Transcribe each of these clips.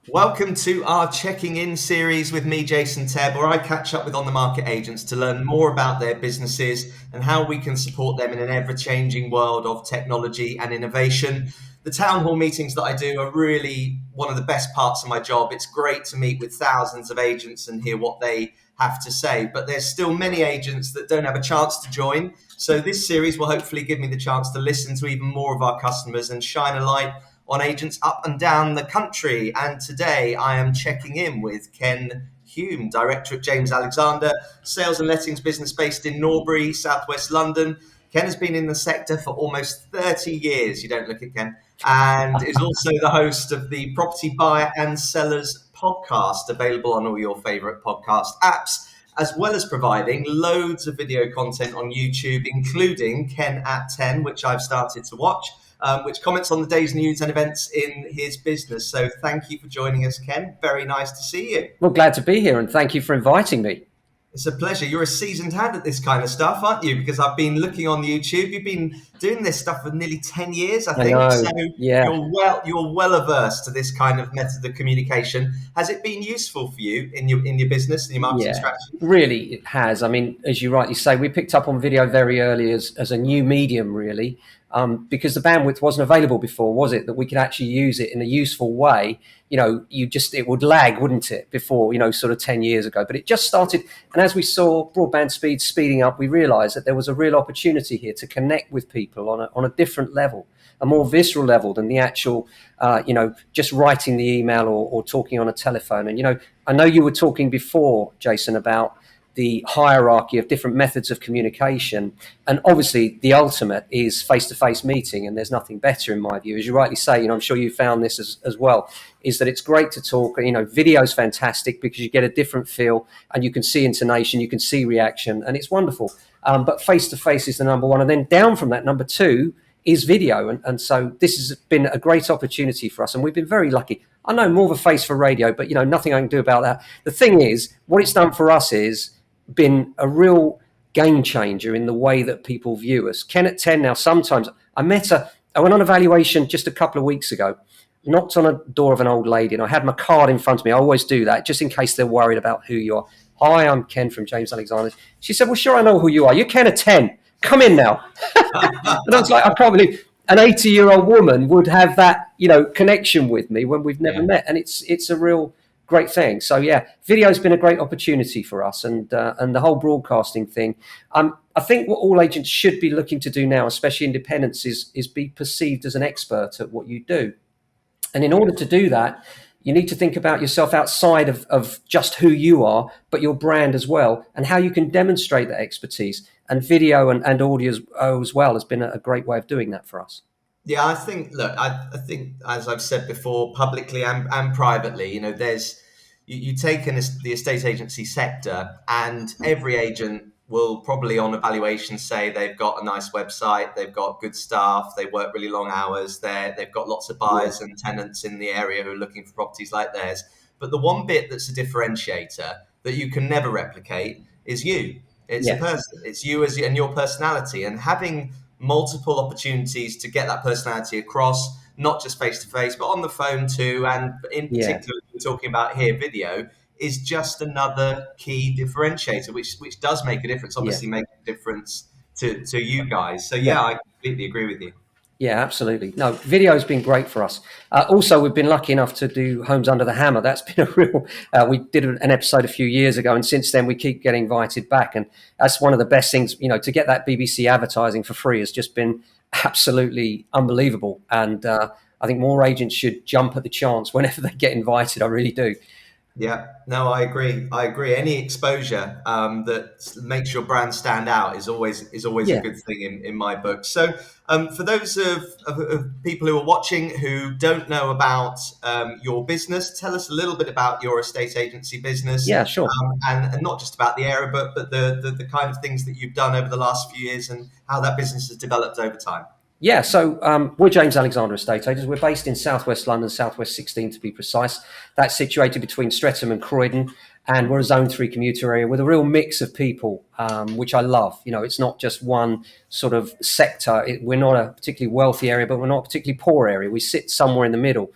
Welcome to our checking in series with me, Jason Tebb, where I catch up with on the market agents to learn more about their businesses and how we can support them in an ever-changing world of technology and innovation. The town hall meetings that I do are really one of the best parts of my job. It's great to meet with thousands of agents and hear what they have to say, but there's still many agents that don't have a chance to join. So this series will hopefully give me the chance to listen to even more of our customers and shine a light on agents up and down the country. And today I am checking in with Ken Hume, Director at James Alexander, Sales and Lettings business based in Norbury, Southwest London. Ken has been in the sector for almost 30 years. You don't look at Ken. And is also the host of the Property Buyer and Sellers podcast, available on all your favorite podcast apps, as well as providing loads of video content on YouTube, including Ken at 10, which I've started to watch, which comments on the day's news and events in his business. So thank you for joining us, Ken. Very nice to see you. Well, glad to be here, and thank you for inviting me. It's a pleasure. You're a seasoned hand at this kind of stuff, aren't you? Because I've been looking on YouTube. You've been doing this stuff for nearly 10 years, I think. Know. So yeah. you're well averse to this kind of method of communication. Has it been useful for you in your business and your marketing strategy? Really, it has. I mean, as you rightly say, we picked up on video very early as a new medium, really. Because the bandwidth wasn't available before, was it? That we could actually use it in a useful way. It would lag, wouldn't it, before, sort of 10 years ago. But it just started. And as we saw broadband speeds speeding up, we realized that there was a real opportunity here to connect with people on a different level, a more visceral level than the actual, just writing the email or talking on a telephone. And, I know you were talking before, Jason, about the hierarchy of different methods of communication. And obviously the ultimate is face-to-face meeting. And there's nothing better in my view. As you rightly say, I'm sure you found this as well, is that it's great to talk. Video is fantastic because you get a different feel and you can see intonation, you can see reaction, and it's wonderful. But face-to-face is the number one. And then down from that, number two is video. And so this has been a great opportunity for us. And we've been very lucky. I know more of a face for radio, but, nothing I can do about that. The thing is, what it's done for us is been a real game changer in the way that people view us. Ken at 10 now, sometimes I went on a valuation just a couple of weeks ago, knocked on a door of an old lady, and I had my card in front of me. I always do that just in case they're worried about who you are. Hi, I'm Ken from James Alexander. She said, well, sure, I know who you are. You're Ken at 10. Come in now. And I was like, I can't believe an 80-year-old woman would have that, connection with me when we've never met. And it's a real great thing. So video has been a great opportunity for us, and the whole broadcasting thing. I think what all agents should be looking to do now, especially independents, is be perceived as an expert at what you do. And in order to do that, you need to think about yourself outside of just who you are, but your brand as well, and how you can demonstrate that expertise. And video and audio as well has been a great way of doing that for us. Yeah, I think, as I've said before, publicly and privately, you take the estate agency sector, and every agent will probably on evaluation say they've got a nice website, they've got good staff, they work really long hours, they've got lots of buyers and tenants in the area who are looking for properties like theirs. But the one bit that's a differentiator that you can never replicate is you. It's a person. It's you and your personality, and having multiple opportunities to get that personality across, not just face to face, but on the phone too. And in particular, we're talking about here, video is just another key differentiator, which does make a difference. Obviously, make a difference to you guys. So I completely agree with you. Yeah, absolutely. No, video has been great for us. Also, we've been lucky enough to do Homes Under the Hammer. That's been a real, we did an episode a few years ago, and since then we keep getting invited back. And that's one of the best things, to get that BBC advertising for free has just been absolutely unbelievable. And I think more agents should jump at the chance whenever they get invited. I really do. Yeah, no, I agree. Any exposure that makes your brand stand out is always a good thing in my book. So for those of people who are watching who don't know about your business, tell us a little bit about your estate agency business. Yeah, sure. And not just about the area, but the kind of things that you've done over the last few years and how that business has developed over time. Yeah, so we're James Alexander Estate Agents. We're based in Southwest London, Southwest 16 to be precise. That's situated between Streatham and Croydon, and we're a Zone 3 commuter area with a real mix of people, which I love. It's not just one sort of sector. We're not a particularly wealthy area, but we're not a particularly poor area. We sit somewhere in the middle.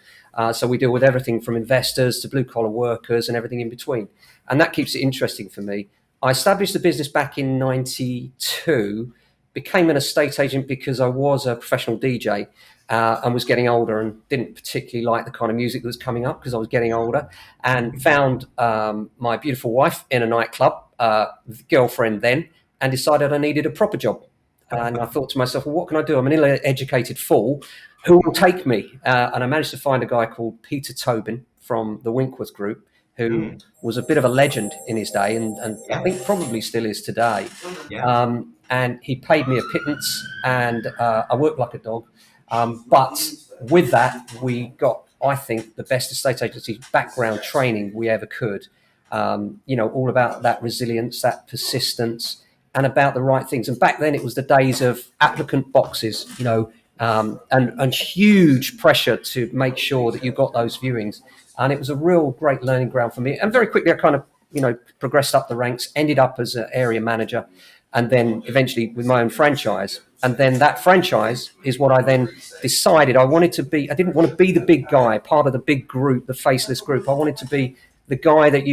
So we deal with everything from investors to blue collar workers and everything in between. And that keeps it interesting for me. I established the business back in 92, became an estate agent because I was a professional DJ and was getting older and didn't particularly like the kind of music that was coming up because I was getting older, and found my beautiful wife in a nightclub, girlfriend then, and decided I needed a proper job. And I thought to myself, well, what can I do? I'm an ill-educated fool. Who will take me? And I managed to find a guy called Peter Tobin from the Winkworth Group, who Mm. was a bit of a legend in his day, and I Yeah. think probably still is today. Yeah. And he paid me a pittance, and I worked like a dog. But with that, we got, I think, the best estate agency background training we ever could. All about that resilience, that persistence, and about the right things. And back then, it was the days of applicant boxes, and huge pressure to make sure that you got those viewings. And it was a real great learning ground for me. And very quickly, I kind of, progressed up the ranks, ended up as an area manager, and then eventually with my own franchise. And then that franchise is what I then decided I wanted to be. I didn't want to be the big guy, part of the big group, the faceless group. I wanted to be the guy that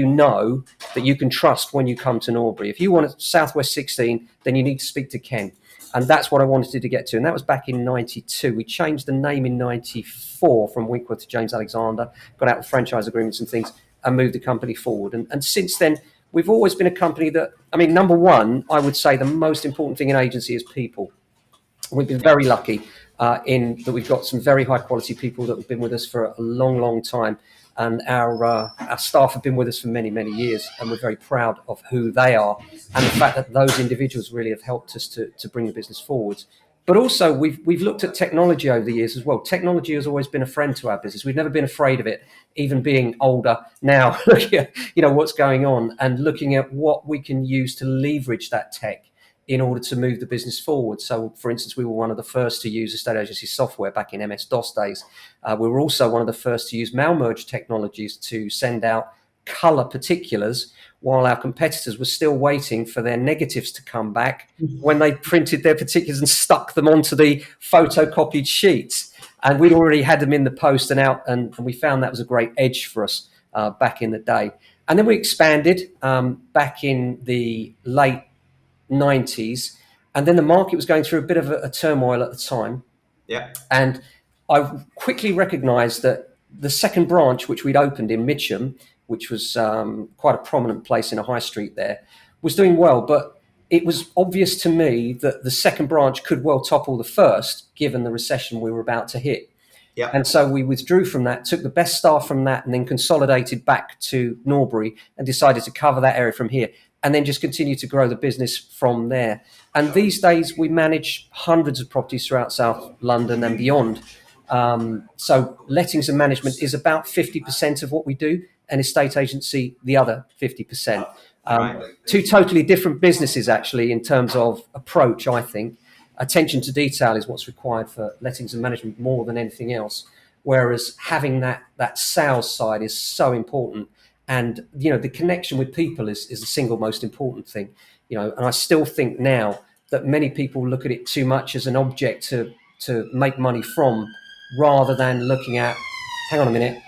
that you can trust when you come to Norbury. If you want a Southwest 16, then you need to speak to Ken. And that's what I wanted to get to. And that was back in 92. We changed the name in 94 from Winkworth to James Alexander, got out the franchise agreements and things, and moved the company forward. And since then, we've always been a company that, number one, I would say the most important thing in agency is people. We've been very lucky in that we've got some very high quality people that have been with us for a long, long time. And our staff have been with us for many, many years, and we're very proud of who they are and the fact that those individuals really have helped us to bring the business forward. But also, we've looked at technology over the years as well. Technology has always been a friend to our business. We've never been afraid of it, even being older now, looking at what's going on and looking at what we can use to leverage that tech in order to move the business forward. So, for instance, we were one of the first to use estate agency software back in MS-DOS days. We were also one of the first to use mail merge technologies to send out colour particulars while our competitors were still waiting for their negatives to come back when they printed their particulars and stuck them onto the photocopied sheets. And we'd already had them in the post and out, and we found that was a great edge for us back in the day. And then we expanded back in the late 90s, and then the market was going through a bit of a turmoil at the time. Yeah. And I quickly recognised that the second branch, which we'd opened in Mitcham, which was quite a prominent place in a high street there, was doing well. But it was obvious to me that the second branch could well topple the first, given the recession we were about to hit. Yeah. And so we withdrew from that, took the best staff from that, and then consolidated back to Norbury and decided to cover that area from here, and then just continue to grow the business from there. And these days we manage hundreds of properties throughout South London and beyond. So lettings and management is about 50% of what we do, and estate agency the other 50%. Right. Two totally different businesses, actually, in terms of approach, I think. Attention to detail is what's required for lettings and management more than anything else, whereas having that sales side is so important. And the connection with people is the single most important thing. And I still think now that many people look at it too much as an object to make money from, rather than looking at, hang on a minute,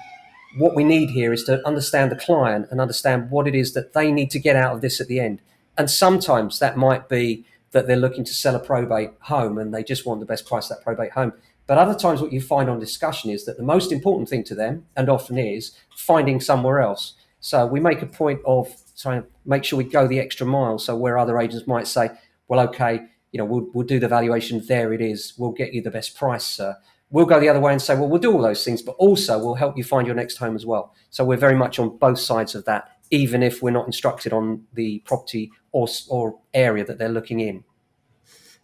what we need here is to understand the client and understand what it is that they need to get out of this at the end. And sometimes that might be that they're looking to sell a probate home and they just want the best price of that probate home. But other times what you find on discussion is that the most important thing to them, and often is, finding somewhere else. So we make a point of trying to make sure we go the extra mile. So where other agents might say, well, okay, we'll do the valuation, there it is, we'll get you the best price, sir. We'll go the other way and say, well, we'll do all those things, but also we'll help you find your next home as well. So we're very much on both sides of that, even if we're not instructed on the property or area that they're looking in.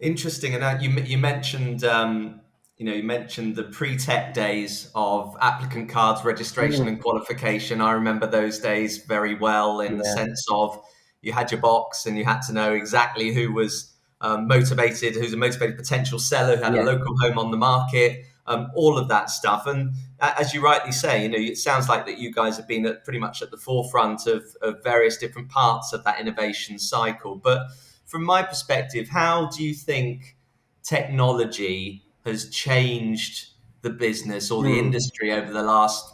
Interesting. And you mentioned, you mentioned the pre-tech days of applicant cards, registration and qualification. I remember those days very well in the sense of you had your box and you had to know exactly who was motivated, who's a motivated potential seller, who had a local home on the market, all of that stuff. And as you rightly say, it sounds like that you guys have been pretty much at the forefront of various different parts of that innovation cycle. But from my perspective, how do you think technology has changed the business or the industry over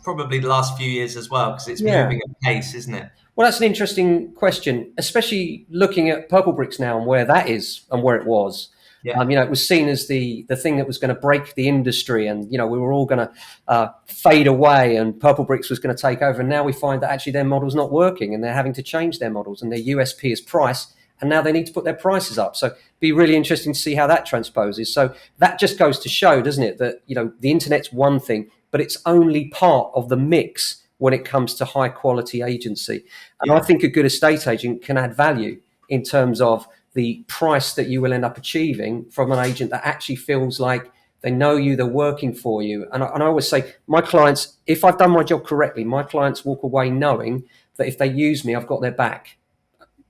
probably the last few years as well, because it's Yeah. moving at pace, isn't it? Well, that's an interesting question, especially looking at Purple Bricks now and where that is and where it was. Yeah. It was seen as the thing that was going to break the industry, and we were all going to fade away, and Purple Bricks was going to take over. And now we find that actually their model's not working, and they're having to change their models, and their USP is price, and now they need to put their prices up. So it'd be really interesting to see how that transposes. So that just goes to show, doesn't it, that the internet's one thing, but it's only part of the mix when it comes to high quality agency. And I think a good estate agent can add value in terms of the price that you will end up achieving from an agent that actually feels like they know you, they're working for you. And I always say, my clients, if I've done my job correctly, my clients walk away knowing that if they use me, I've got their back.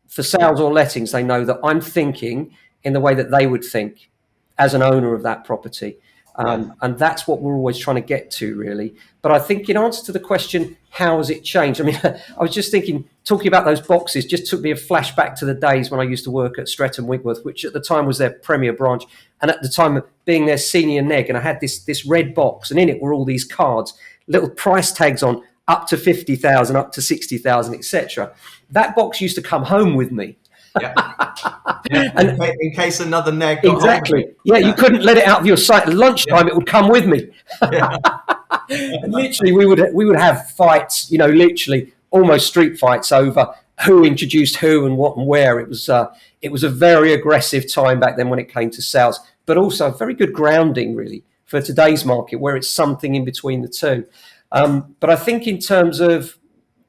For sales or lettings, they know that I'm thinking in the way that they would think as an owner of that property. And that's what we're always trying to get to, really. But I think in answer to the question, how has it changed? I mean, I was just thinking, talking about those boxes just took me a flashback to the days when I used to work at Streatham Wigworth, which at the time was their premier branch. And at the time of being their senior neg, and I had this red box, and in it were all these cards, little price tags on, up to 50,000, up to 60,000, etc. That box used to come home with me. Yeah. And in case another neg got exactly. You couldn't let it out of your sight. At lunchtime, it would come with me. And literally, we would have fights. Literally almost street fights over who introduced who and what and where. It was a very aggressive time back then when it came to sales, but also very good grounding really for today's market, where it's something in between the two. But I think in terms of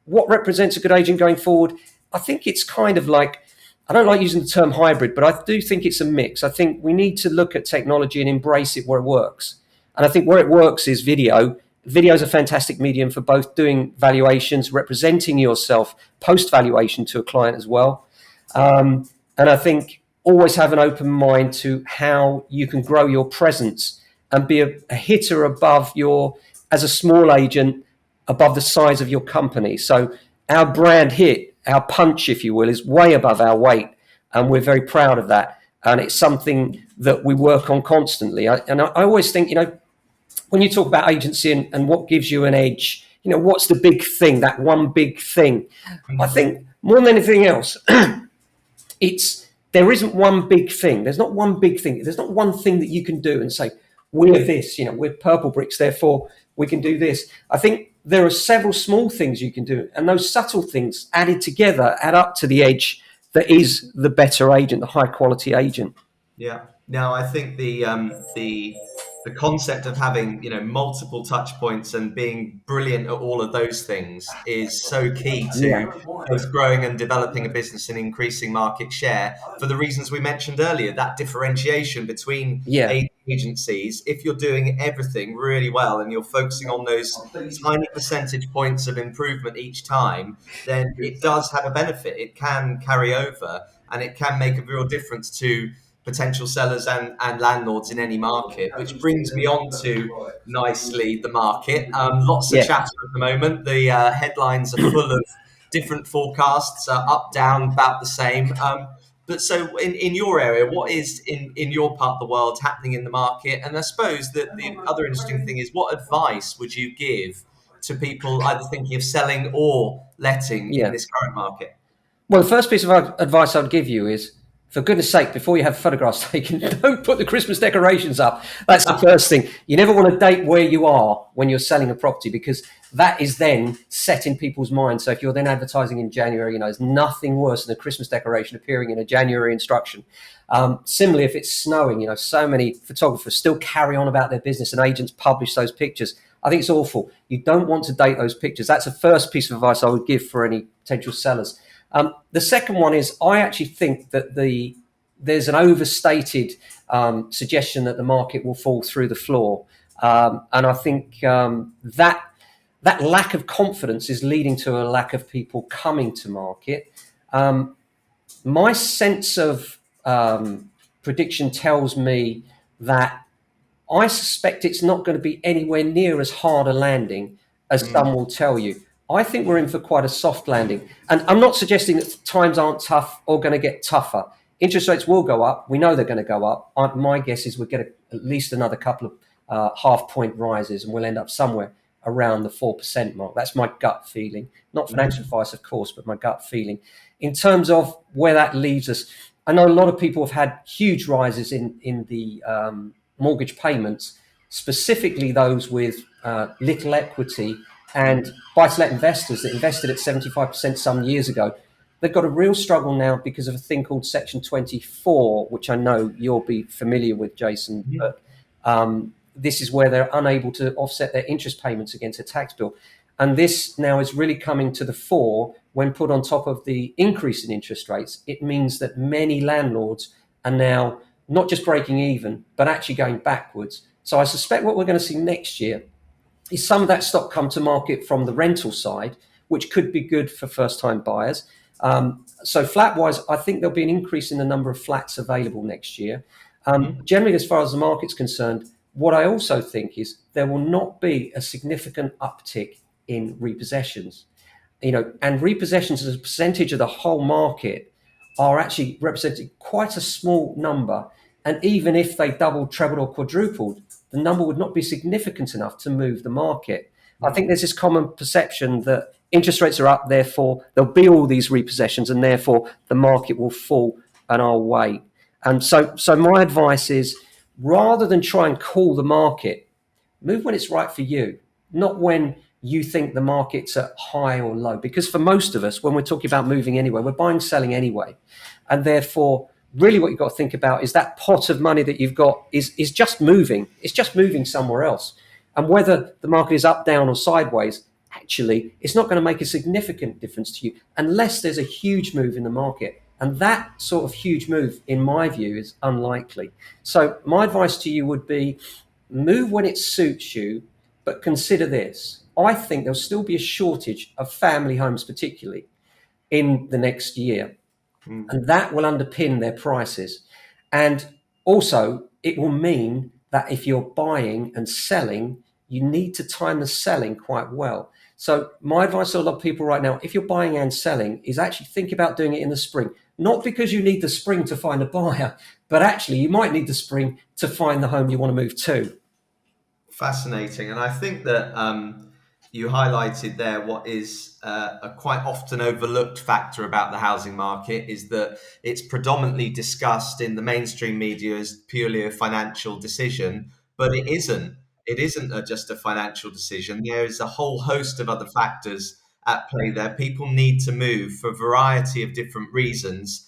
what represents a good agent going forward, I think it's kind of like, I don't like using the term hybrid, but I do think it's a mix. I think we need to look at technology and embrace it where it works. And I think where it works is video. Video is a fantastic medium for both doing valuations, representing yourself post-valuation to a client as well. And I think always have an open mind to how you can grow your presence and be a hitter above as a small agent, above the size of your company. So our brand hit, our punch, if you will, is way above our weight, and we're very proud of that. And it's something that we work on constantly. I always think, when you talk about agency and what gives you an edge, what's the big thing, that one big thing? I think more than anything else, there isn't one big thing. There's not one big thing. There's not one thing that you can do and say, we're this, we're Purple Bricks, therefore we can do this. I think there are several small things you can do, and those subtle things added together add up to the edge that is the better agent, the high quality agent. Yeah. Now, I think the concept of having multiple touch points and being brilliant at all of those things is so key to both growing and developing a business and increasing market share, for the reasons we mentioned earlier. That differentiation between agencies, if you're doing everything really well and you're focusing on those tiny percentage points of improvement each time, then it does have a benefit. It can carry over, and it can make a real difference to potential sellers and landlords in any market, which brings me on to nicely the market. Lots of chatter at the moment. The headlines are full of different forecasts, up, down, about the same. But so in your area, what is in your part of the world happening in the market? And I suppose that the other interesting thing is, what advice would you give to people either thinking of selling or letting in this current market? Well, the first piece of advice I would give you is, for goodness sake, before you have photographs taken, don't put the Christmas decorations up. That's the first thing. You never want to date where you are when you're selling a property, because that is then set in people's minds. So if you're then advertising in January, there's nothing worse than a Christmas decoration appearing in a January instruction. Similarly, if it's snowing, so many photographers still carry on about their business and agents publish those pictures. I think it's awful. You don't want to date those pictures. That's the first piece of advice I would give for any potential sellers. The second one is, I actually think that there's an overstated suggestion that the market will fall through the floor. And I think that lack of confidence is leading to a lack of people coming to market. My sense of prediction tells me that I suspect it's not going to be anywhere near as hard a landing as some will tell you. I think we're in for quite a soft landing. And I'm not suggesting that times aren't tough or going to get tougher. Interest rates will go up. We know they're going to go up. My guess is we'll get at least another couple half point rises, and we'll end up somewhere around the 4% mark. That's my gut feeling. Not financial advice, of course, but my gut feeling. In terms of where that leaves us, I know a lot of people have had huge rises in the mortgage payments, specifically those with little equity and buy-to-let investors that invested at 75% some years ago. They've got a real struggle now because of a thing called Section 24, which I know you'll be familiar with, Jason. But this is where they're unable to offset their interest payments against a tax bill. And this now is really coming to the fore when put on top of the increase in interest rates. It means that many landlords are now not just breaking even, but actually going backwards. So I suspect what we're going to see next year is some of that stock come to market from the rental side, which could be good for first-time buyers. So flat-wise, I think there'll be an increase in the number of flats available next year. Generally, as far as the market's concerned, what I also think is there will not be a significant uptick in repossessions. And repossessions as a percentage of the whole market are actually representing quite a small number. And even if they doubled, trebled, or quadrupled, the number would not be significant enough to move the market. I think there's this common perception that interest rates are up, therefore there'll be all these repossessions, and therefore the market will fall and I'll wait. And so my advice is, rather than try and call the market, move when it's right for you, not when you think the market's at high or low. Because for most of us, when we're talking about moving anyway, we're buying, selling anyway. And therefore, really what you've got to think about is that pot of money that you've got is just moving. It's just moving somewhere else. And whether the market is up, down, or sideways, actually, it's not going to make a significant difference to you unless there's a huge move in the market. And that sort of huge move, in my view, is unlikely. So my advice to you would be, move when it suits you, but consider this. I think there'll still be a shortage of family homes, particularly in the next year. And that will underpin their prices. And also, it will mean that if you're buying and selling, you need to time the selling quite well. So my advice to a lot of people right now, if you're buying and selling, is actually think about doing it in the spring. Not because you need the spring to find a buyer, but actually you might need the spring to find the home you want to move to. Fascinating. And I think that you highlighted there what is a quite often overlooked factor about the housing market is that it's predominantly discussed in the mainstream media as purely a financial decision, but it isn't. It isn't just a financial decision. There is a whole host of other factors at play there. People need to move for a variety of different reasons.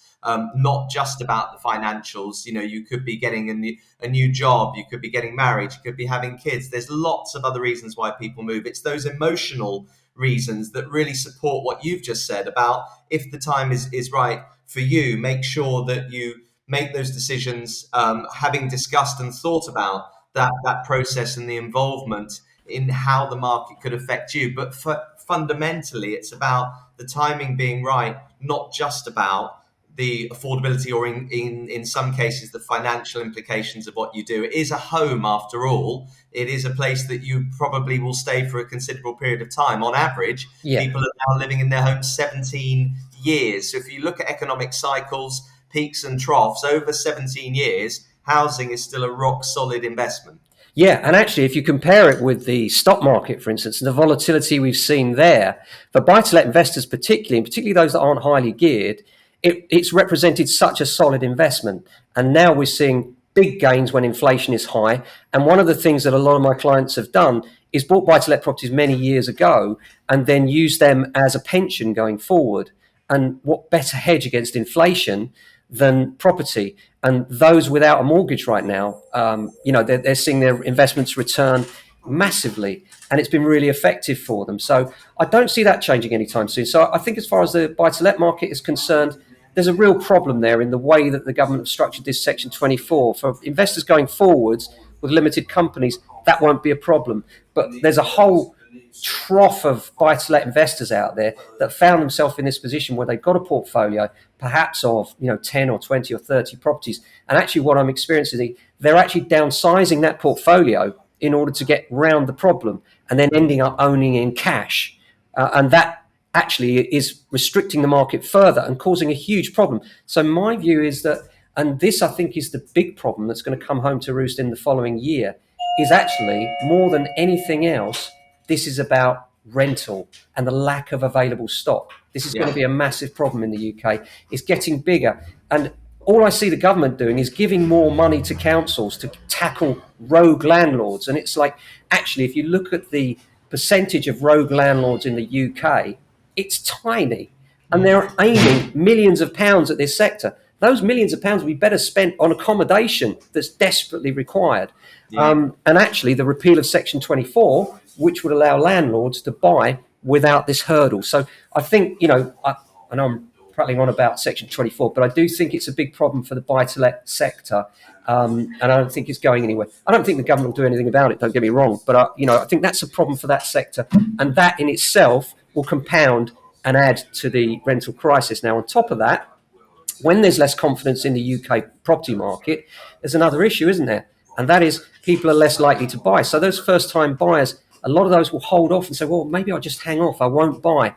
Not just about the financials. You could be getting a new job, you could be getting married, you could be having kids. There's lots of other reasons why people move. It's those emotional reasons that really support what you've just said about, if the time is right for you, make sure that you make those decisions, having discussed and thought about that process and the involvement in how the market could affect you. But fundamentally, it's about the timing being right, not just about the affordability or in some cases the financial implications of what you do. It is a home, after all. It is a place that you probably will stay for a considerable period of time. On average, people are now living in their homes 17 years. So if you look at economic cycles, peaks and troughs, over 17 years, housing is still a rock solid investment. Yeah, and actually, if you compare it with the stock market, for instance, the volatility we've seen there, for buy-to-let investors particularly, and particularly those that aren't highly geared, it's represented such a solid investment. And now we're seeing big gains when inflation is high. And one of the things that a lot of my clients have done is bought buy-to-let properties many years ago and then use them as a pension going forward. And what better hedge against inflation than property? And those without a mortgage right now, they're seeing their investments return massively, and it's been really effective for them. So I don't see that changing anytime soon. So I think as far as the buy-to-let market is concerned, there's a real problem there in the way that the government have structured this Section 24. For investors going forwards with limited companies, that won't be a problem. But there's a whole trough of buy-to-let investors out there that found themselves in this position where they've got a portfolio perhaps of 10 or 20 or 30 properties. And actually what I'm experiencing is they're actually downsizing that portfolio in order to get round the problem and then ending up owning in cash. And that actually is restricting the market further and causing a huge problem. So my view is that, and this I think is the big problem that's going to come home to roost in the following year, is actually, more than anything else, this is about rental and the lack of available stock. This is going to Yeah. be a massive problem in the UK. It's getting bigger. And all I see the government doing is giving more money to councils to tackle rogue landlords. And it's like, actually, if you look at the percentage of rogue landlords in the UK, it's tiny. And Mm. they're aiming millions of pounds at this sector. Those millions of pounds would be better spent on accommodation that's desperately required. Yeah. And actually, the repeal of Section 24, which would allow landlords to buy without this hurdle. So I think, I know I'm prattling on about Section 24, but I do think it's a big problem for the buy-to-let sector. And I don't think it's going anywhere. I don't think the government will do anything about it, don't get me wrong. But, I think that's a problem for that sector. And that in itself will compound and add to the rental crisis. Now, on top of that, when there's less confidence in the UK property market, there's another issue, isn't there? And that is people are less likely to buy. So those first-time buyers, a lot of those will hold off and say, well, maybe I'll just hang off, I won't buy.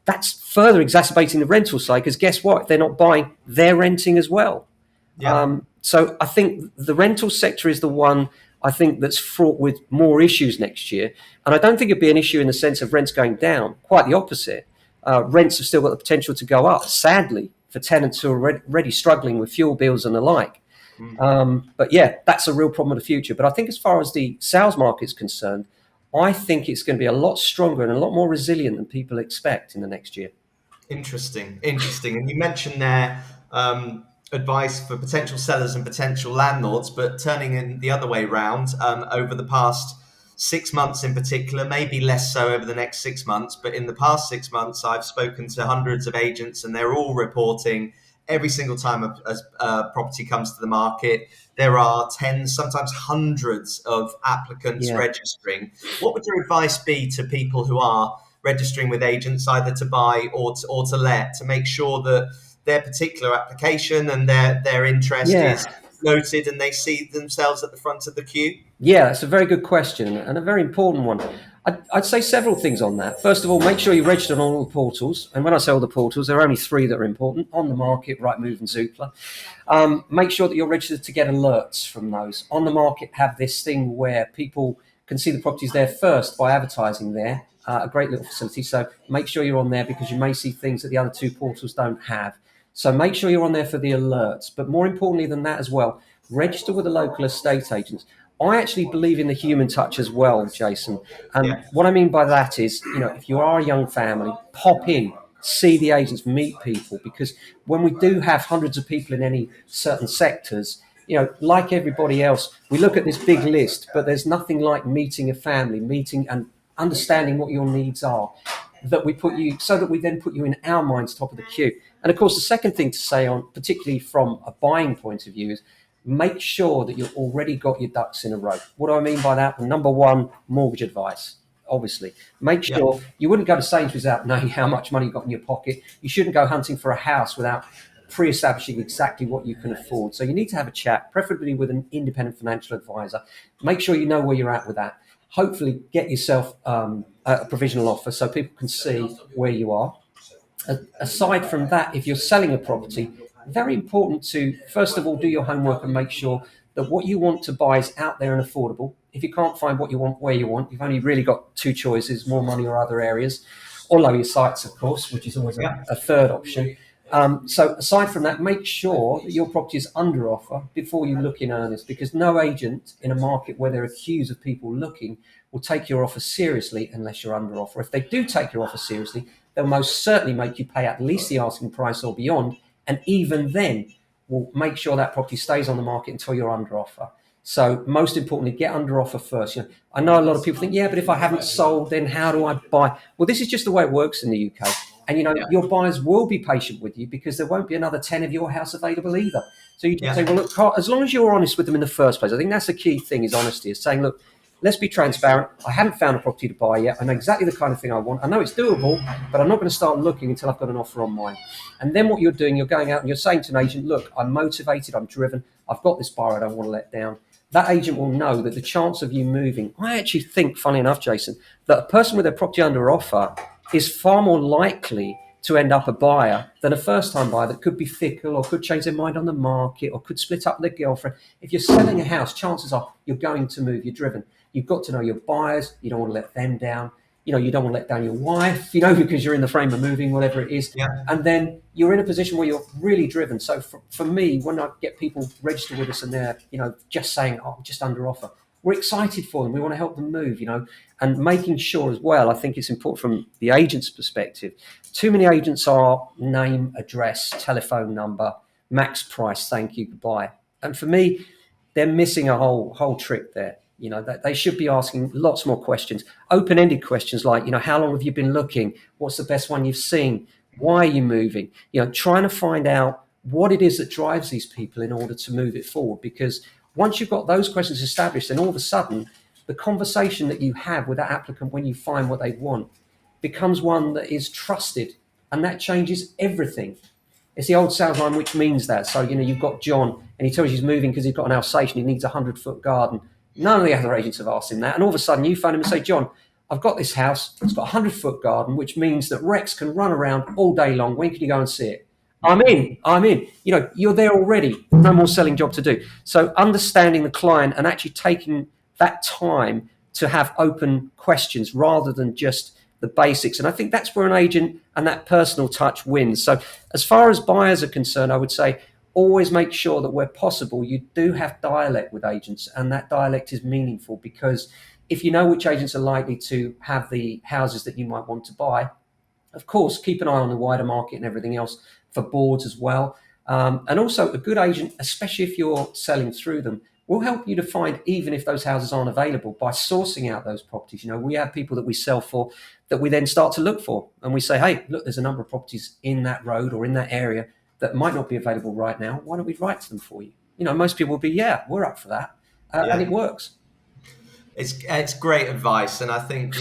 That's further exacerbating the rental side, because guess what? If they're not buying, they're renting as well. Yeah. So I think the rental sector is the one I think that's fraught with more issues next year. And I don't think it'd be an issue in the sense of rents going down. Quite the opposite. Rents have still got the potential to go up, sadly, for tenants who are already struggling with fuel bills and the like. But yeah, that's a real problem in the future. But I think as far as the sales market is concerned, I think it's going to be a lot stronger and a lot more resilient than people expect in the next year. Interesting. And you mentioned there advice for potential sellers and potential landlords, but turning in the other way round, over the past 6 months in particular, maybe less so over the next 6 months, but in the past 6 months, I've spoken to hundreds of agents and they're all reporting every single time a property comes to the market, there are tens, sometimes hundreds of applicants Yeah. registering. What would your advice be to people who are registering with agents either to buy or to let, to make sure that their particular application and their interest Yeah. is noted and they see themselves at the front of the queue? Yeah, that's a very good question and a very important one. I'd say several things on that. First of all, make sure you're registered on all the portals. And when I say all the portals, there are only three that are important: On the Market, Rightmove, and Zoopla. Make sure that you're registered to get alerts from those. On the Market have this thing where people can see the properties there first by advertising there. A great little facility. So make sure you're on there, because you may see things that the other two portals don't have. So make sure you're on there for the alerts. But more importantly than that as well, register with the local estate agents. I actually believe in the human touch as well, Jason. And Yeah. what I mean by that is, if you are a young family, pop in, see the agents, meet people, because when we do have hundreds of people in any certain sectors, like everybody else, we look at this big list, but there's nothing like meeting a family, meeting and understanding what your needs are, so that we then put you in our minds top of the queue. And of course, the second thing to say on, particularly from a buying point of view, is make sure that you've already got your ducks in a row. What do I mean by that? Well, number one, mortgage advice. Obviously, make Yeah. sure you wouldn't go to Sainsbury's without knowing how much money you've got in your pocket. You shouldn't go hunting for a house without pre-establishing exactly what you can afford. So you need to have a chat, preferably with an independent financial advisor. Make sure you know where you're at with that. Hopefully get yourself a provisional offer so people can see where you are. Aside from that, if you're selling a property, very important to, first of all, do your homework and make sure that what you want to buy is out there and affordable. If you can't find what you want where you want, you've only really got two choices: more money or other areas, or lower your sites, of course, which is always Yeah. a third option. So aside from that, make sure that your property is under offer before you look in earnest, because no agent in a market where there are queues of people looking will take your offer seriously unless you're under offer. If they do take your offer seriously, they'll most certainly make you pay at least the asking price or beyond, and even then will make sure that property stays on the market until you're under offer. So most importantly, get under offer first. I know a lot of people think, yeah, but if I haven't sold, then how do I buy? Well, this is just the way it works in the UK. And, your buyers will be patient with you, because there won't be another 10 of your house available either. So you just say, well, look, Carl, as long as you're honest with them in the first place, I think that's the key thing, is honesty, is saying, look, let's be transparent. I haven't found a property to buy yet. I know exactly the kind of thing I want. I know it's doable, but I'm not going to start looking until I've got an offer on mine. And then what you're doing, you're going out and you're saying to an agent, look, I'm motivated, I'm driven, I've got this buyer I don't want to let down. That agent will know that the chance of you moving, I actually think, funny enough, Jason, that a person with their property under offer is far more likely to end up a buyer than a first-time buyer that could be fickle or could change their mind on the market or could split up with their girlfriend. If you're selling a house, chances are you're going to move. You're driven. You've got to know your buyers. You don't want to let them down. You don't want to let down your wife, because you're in the frame of moving, whatever it is. Yeah. And then you're in a position where you're really driven. So for me, when I get people registered with us and they're, just saying, oh, I'm just under offer, we're excited for them. We want to help them move, and making sure as well, I think it's important from the agent's perspective. Too many agents are name, address, telephone number, max price, thank you, goodbye. And for me, they're missing a whole trick there. That they should be asking lots more questions, open-ended questions like, how long have you been looking? What's the best one you've seen? Why are you moving? Trying to find out what it is that drives these people in order to move it forward. Because once you've got those questions established, then all of a sudden, the conversation that you have with that applicant when you find what they want becomes one that is trusted, and that changes everything. It's the old sales line, which means that. So, you've got John, and he tells you he's moving because he's got an Alsatian, he needs a 100-foot garden. None of the other agents have asked him that. And all of a sudden you phone him and say, John, I've got this house. It's got a 100-foot garden, which means that Rex can run around all day long. When can you go and see it? I'm in. You're there already. No more selling job to do. So understanding the client and actually taking that time to have open questions rather than just the basics. And I think that's where an agent and that personal touch wins. So as far as buyers are concerned, I would say, always make sure that where possible, you do have dialect with agents, and that dialect is meaningful, because if you know which agents are likely to have the houses that you might want to buy, of course, keep an eye on the wider market and everything else for boards as well. And also a good agent, especially if you're selling through them, will help you to find, even if those houses aren't available, by sourcing out those properties. We have people that we sell for that we then start to look for, and we say, hey, look, there's a number of properties in that road or in that area that might not be available right now. Why don't we write to them for you? Most people will be, yeah, we're up for that. And it works. It's great advice. And I think,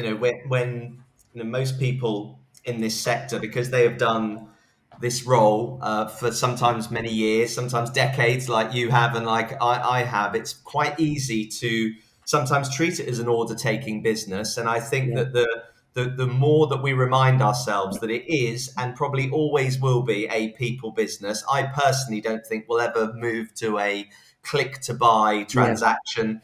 when most people in this sector, because they have done this role for sometimes many years, sometimes decades, like you have and like I have, it's quite easy to sometimes treat it as an order-taking business. And I think that the more that we remind ourselves that it is and probably always will be a people business, I personally don't think we'll ever move to a click to buy transaction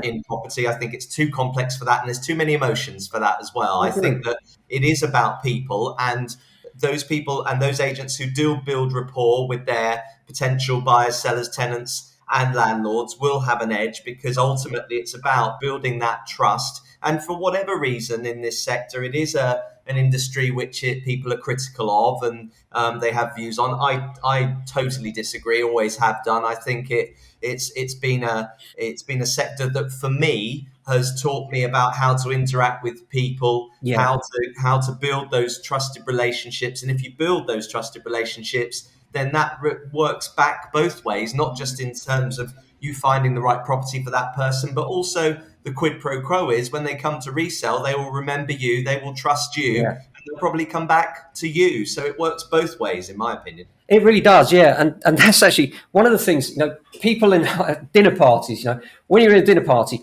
in property. I think it's too complex for that, and there's too many emotions for that as well. I think that it is about people, and those people and those agents who do build rapport with their potential buyers, sellers, tenants and landlords will have an edge, because ultimately it's about building that trust. And for whatever reason in this sector, it is an industry which people are critical of, and they have views on. I totally disagree, always have done. I think it's been a sector that for me has taught me about how to interact with people, how to build those trusted relationships. And if you build those trusted relationships, then that works back both ways, not just in terms of you finding the right property for that person, but also the quid pro quo is when they come to resell, they will remember you, they will trust you, and they'll probably come back to you. So it works both ways, in my opinion. It really does, yeah. And that's actually one of the things, people in dinner parties, when you're in a dinner party,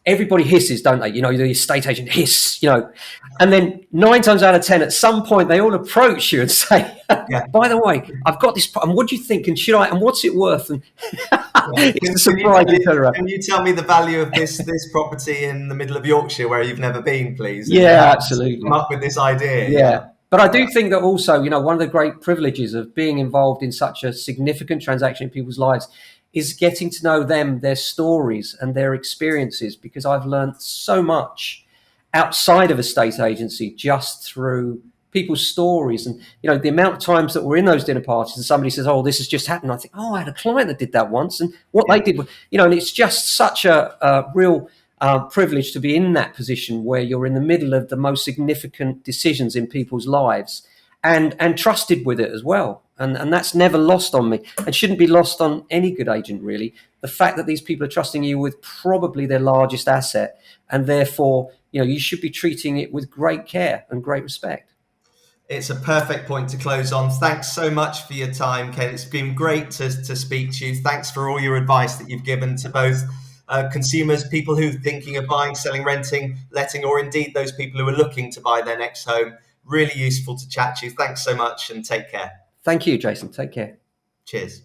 everybody hisses, don't they? The estate agent hiss, and then 9 times out of 10, at some point, they all approach you and say, by the way, I've got this, and what do you think? And should I, and what's it worth? And it's a surprise. Can you tell me the value of this property in the middle of Yorkshire where you've never been, please? And absolutely. Come up with this idea. Yeah. But I do think that also, one of the great privileges of being involved in such a significant transaction in people's lives is getting to know them, their stories and their experiences, because I've learned so much outside of a estate agency just through people's stories. And, the amount of times that we're in those dinner parties and somebody says, oh, this has just happened. I think, oh, I had a client that did that once, and what they did, and it's just such a real privilege to be in that position where you're in the middle of the most significant decisions in people's lives, and trusted with it as well. And that's never lost on me, and shouldn't be lost on any good agent, really. The fact that these people are trusting you with probably their largest asset, and therefore, you should be treating it with great care and great respect. It's a perfect point to close on. Thanks so much for your time, Ken. It's been great to speak to you. Thanks for all your advice that you've given to both consumers, people who are thinking of buying, selling, renting, letting, or indeed those people who are looking to buy their next home. Really useful to chat to you. Thanks so much and take care. Thank you, Jason. Take care. Cheers.